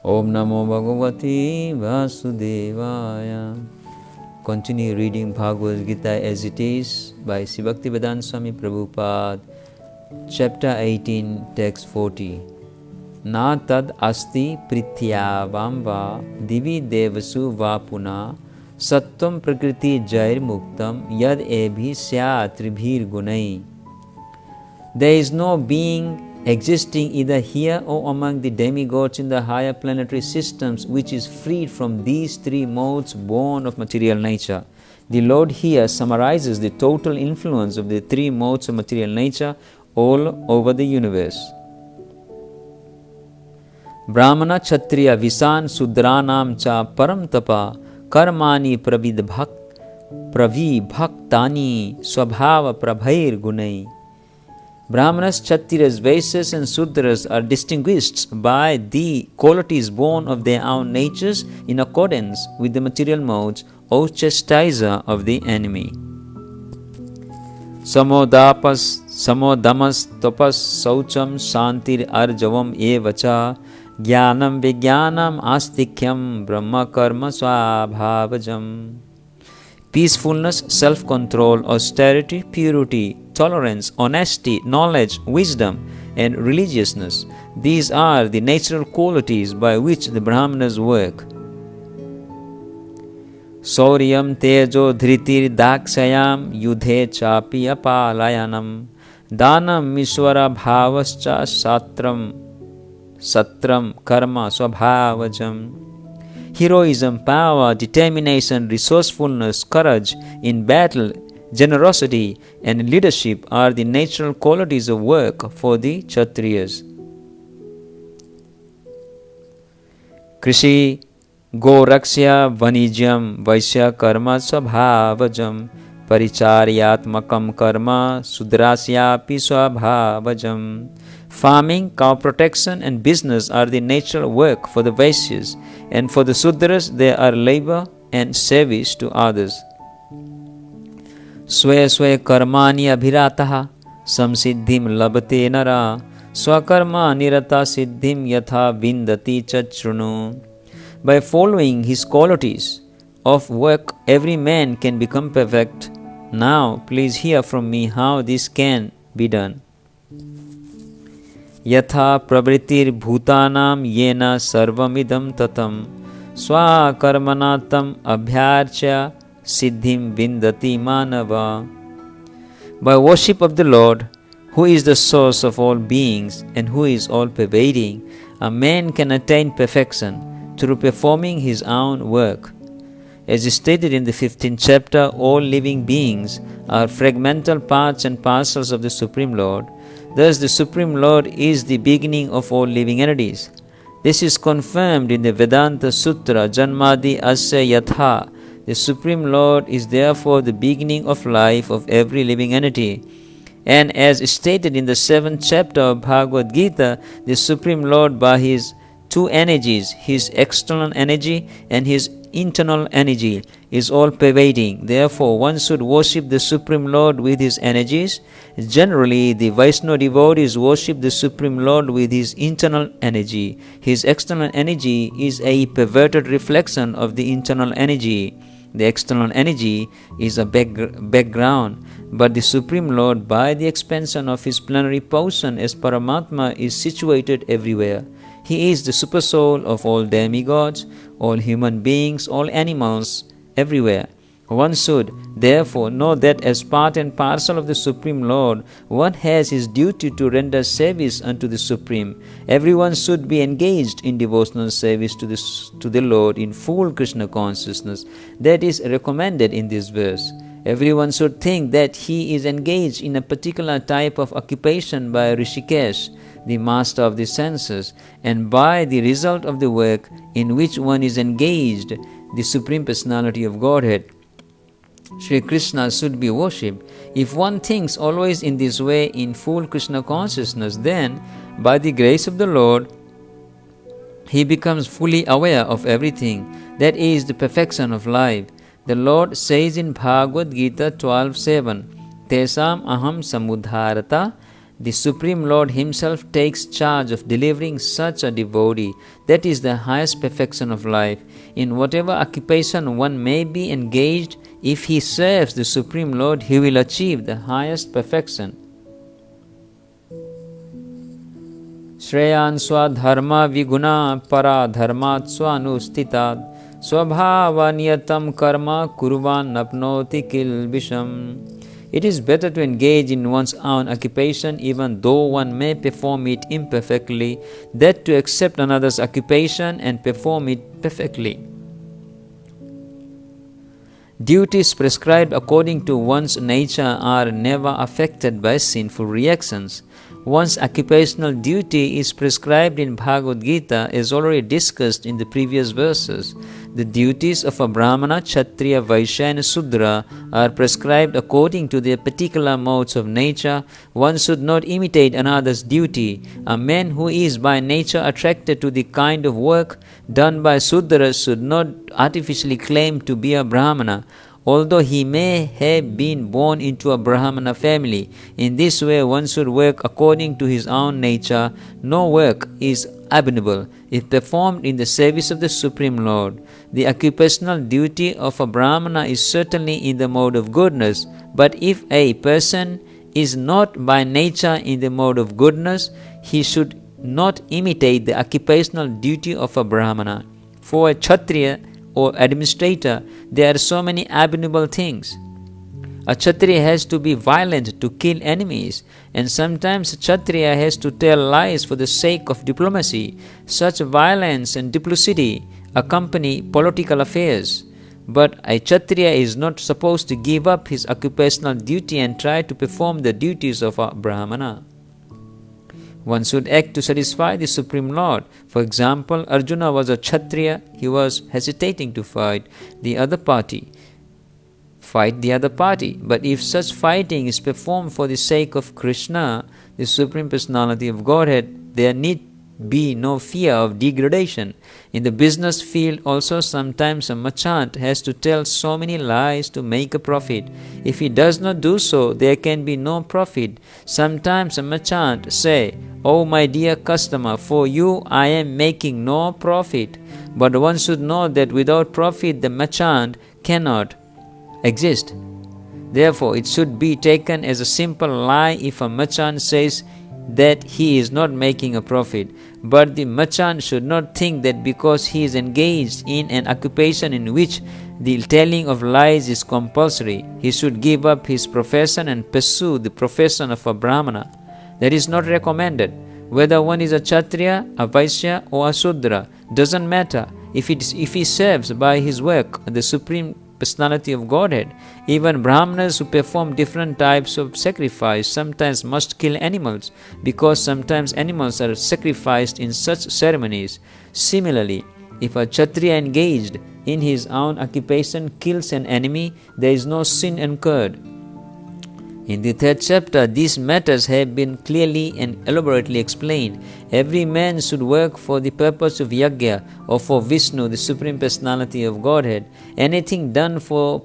Om Namo Bhagavati Vasudevaya. Continue reading Bhagavad Gita as it is by Sri Bhaktivedanta Swami Prabhupada, Chapter 18, Text 40. Na tad asti prithyabam va divi devasu va puna sattvam prakriti jair muktam yad ebhi syat tribhir gunai. There is no being existing either here or among the demigods in the higher planetary systems which is freed from these three modes born of material nature. The Lord here summarizes the total influence of the three modes of material nature all over the universe. Brahmana Kshatriya Visan Sudranam cha Param Tapa Karmani Pravibhaktani Swabhava Prabhair Gunai. Brahmanas, Kshatriyas, Vaishyas and Sudras are distinguished by the qualities born of their own natures in accordance with the material modes, O chastiser of the enemy. Samodamas tapas saucham shantir arjavam evacha jnanam vijnanam astikyam brahma karma swabhavajam. Peacefulness, self-control, austerity, purity, tolerance, honesty, knowledge, wisdom, and religiousness. These are the natural qualities by which the Brahmanas work. Sauryam tejo dhritir dakshayam yudhe chapi apalayanam danam mishwara bhavascha satram karma swabhavajam. Heroism, power, determination, resourcefulness, courage in battle, generosity, and leadership are the natural qualities of work for the Kshatriyas. Krishi Goraksya Vanijyam Vaishya Karma Swabhavajam Paricharyatmakam Karma Sudrasyapi Swabhavajam. Farming, cow protection, and business are the natural work for the Vaishyas, and for the Sudras they are labor and service to others. Swaya swaya karmani abhirataha samsiddhim labate nara swakarma nirata siddhim yatha vindati chachrunu. By following his qualities of work, every man can become perfect. Now, please hear from me how this can be done. Yatha pravritir bhutanam yena sarvamidam tatam swakarmanatam abhyarcha siddhim vindati manava. By worship of the Lord, who is the source of all beings and who is all-pervading, a man can attain perfection through performing his own work. As stated in the 15th chapter, all living beings are fragmental parts and parcels of the Supreme Lord. Thus, the Supreme Lord is the beginning of all living entities. This is confirmed in the Vedanta Sutra, Janmadi Asya Yatha. The Supreme Lord is therefore the beginning of life of every living entity. And as stated in the 7th chapter of Bhagavad Gita, the Supreme Lord by his two energies, his external energy and his internal energy, is all-pervading. Therefore, one should worship the Supreme Lord with his energies. Generally, the Vaishnava devotees worship the Supreme Lord with his internal energy. His external energy is a perverted reflection of the internal energy. The external energy is a background, but the Supreme Lord, by the expansion of his plenary portion as Paramatma, is situated everywhere. He is the supersoul of all demigods, all human beings, all animals, everywhere. One should, therefore, know that as part and parcel of the Supreme Lord, one has his duty to render service unto the Supreme. Everyone should be engaged in devotional service to the Lord in full Krishna consciousness. That is recommended in this verse. Everyone should think that he is engaged in a particular type of occupation by Rishikesh, the master of the senses, and by the result of the work in which one is engaged, the Supreme Personality of Godhead, Sri Krishna, should be worshipped. If one thinks always in this way in full Krishna consciousness, then, by the grace of the Lord, he becomes fully aware of everything. That is the perfection of life. The Lord says in Bhagavad Gita 12:7, Tesam aham samudharata The Supreme Lord Himself takes charge of delivering such a devotee. That is the highest perfection of life. In whatever occupation one may be engaged, if he serves the Supreme Lord, he will achieve the highest perfection. Shreyan swadharma viguna para dharmat swanustitad swabhavaniyatam karma kurvan napnoti kilbisham. It is better to engage in one's own occupation even though one may perform it imperfectly than to accept another's occupation and perform it perfectly. Duties prescribed according to one's nature are never affected by sinful reactions. One's occupational duty is prescribed in Bhagavad Gita as already discussed in the previous verses. The duties of a Brahmana, Kshatriya, Vaishya and Sudra are prescribed according to their particular modes of nature. One should not imitate another's duty. A man who is by nature attracted to the kind of work done by Sudras should not artificially claim to be a Brahmana, although he may have been born into a Brahmana family. In this way, one should work according to his own nature. No work is abominable if performed in the service of the Supreme Lord. The occupational duty of a Brahmana is certainly in the mode of goodness, but if a person is not by nature in the mode of goodness, he should not imitate the occupational duty of a Brahmana. For a Kshatriya or administrator, there are so many abominable things. A Kshatriya has to be violent to kill enemies, and sometimes a Kshatriya has to tell lies for the sake of diplomacy. Such violence and duplicity accompany political affairs. But a Kshatriya is not supposed to give up his occupational duty and try to perform the duties of a Brahmana. One should act to satisfy the Supreme Lord. For example, Arjuna was a Kshatriya. He was hesitating to fight the other party. But if such fighting is performed for the sake of Krishna, the Supreme Personality of Godhead, there need be no fear of degradation. In the business field also, sometimes a merchant has to tell so many lies to make a profit. If he does not do so, there can be no profit. Sometimes a merchant say, "Oh my dear customer, for you I am making no profit." But one should know that without profit the merchant cannot exist. Therefore, it should be taken as a simple lie if a merchant says that he is not making a profit. But the merchant should not think that because he is engaged in an occupation in which the telling of lies is compulsory, he should give up his profession and pursue the profession of a Brahmana. That is not recommended. Whether one is a Kshatriya, a Vaishya or a Sudra, doesn't matter. If he serves by his work the Supreme Personality of Godhead, even Brahmanas who perform different types of sacrifice sometimes must kill animals, because sometimes animals are sacrificed in such ceremonies. Similarly, if a Kshatriya engaged in his own occupation kills an enemy, there is no sin incurred. In the third chapter, these matters have been clearly and elaborately explained. Every man should work for the purpose of yajna or for Vishnu, the Supreme Personality of Godhead. Anything done for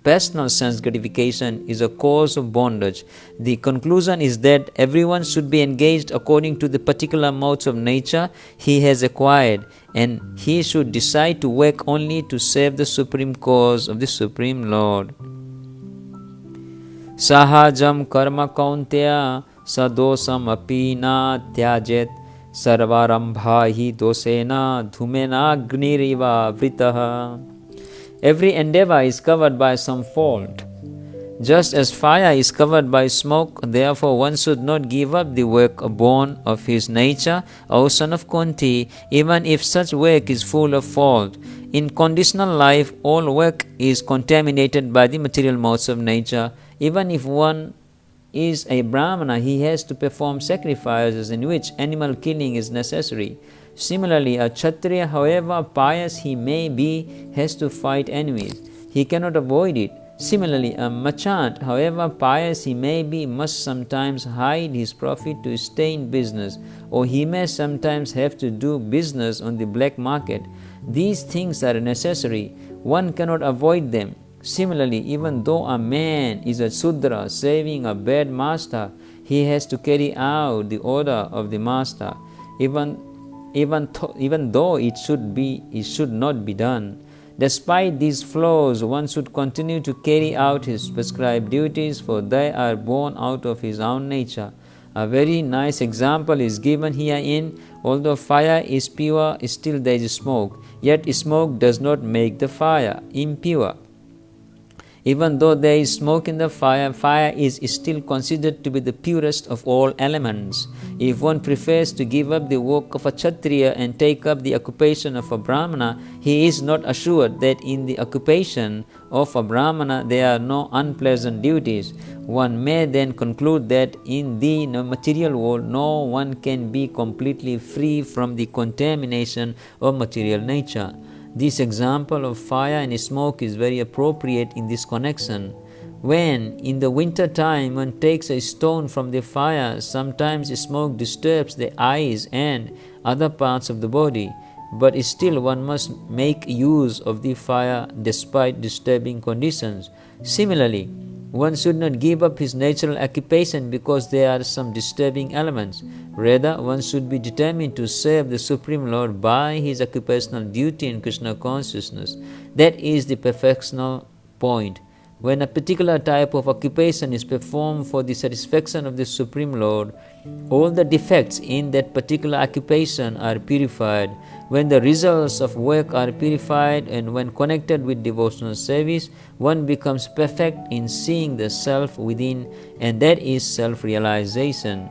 personal sense gratification is a cause of bondage. The conclusion is that everyone should be engaged according to the particular modes of nature he has acquired, and he should decide to work only to serve the supreme cause of the Supreme Lord. Sahajam karma kaunteya sadosam api na tyajet sarvarambha hi dosena dhumena agniriva vritaha. Every endeavor is covered by some fault. Just as fire is covered by smoke, therefore one should not give up the work born of his nature, O son of Kunti, even if such work is full of fault. In conditional life, all work is contaminated by the material modes of nature. Even if one is a Brahmana, he has to perform sacrifices in which animal killing is necessary. Similarly, a Kshatriya, however pious he may be, has to fight enemies. He cannot avoid it. Similarly, a merchant, however pious he may be, must sometimes hide his profit to stay in business, or he may sometimes have to do business on the black market. These things are necessary. One cannot avoid them. Similarly, even though a man is a Sudra serving a bad master, he has to carry out the order of the master, even though it should not be done. Despite these flaws, one should continue to carry out his prescribed duties, for they are born out of his own nature. A very nice example is given herein. Although fire is pure, still there is smoke. Yet smoke does not make the fire impure. Even though there is smoke in the fire, fire is still considered to be the purest of all elements. If one prefers to give up the work of a Kshatriya and take up the occupation of a Brahmana, he is not assured that in the occupation of a Brahmana there are no unpleasant duties. One may then conclude that in the material world no one can be completely free from the contamination of material nature. This example of fire and smoke is very appropriate in this connection. When in the winter time one takes a stone from the fire, sometimes smoke disturbs the eyes and other parts of the body, but still one must make use of the fire despite disturbing conditions. Similarly, one should not give up his natural occupation because there are some disturbing elements. Rather, one should be determined to serve the Supreme Lord by his occupational duty in Krishna consciousness. That is the perfectional point. When a particular type of occupation is performed for the satisfaction of the Supreme Lord, all the defects in that particular occupation are purified. When the results of work are purified and when connected with devotional service, one becomes perfect in seeing the self within, and that is self-realization.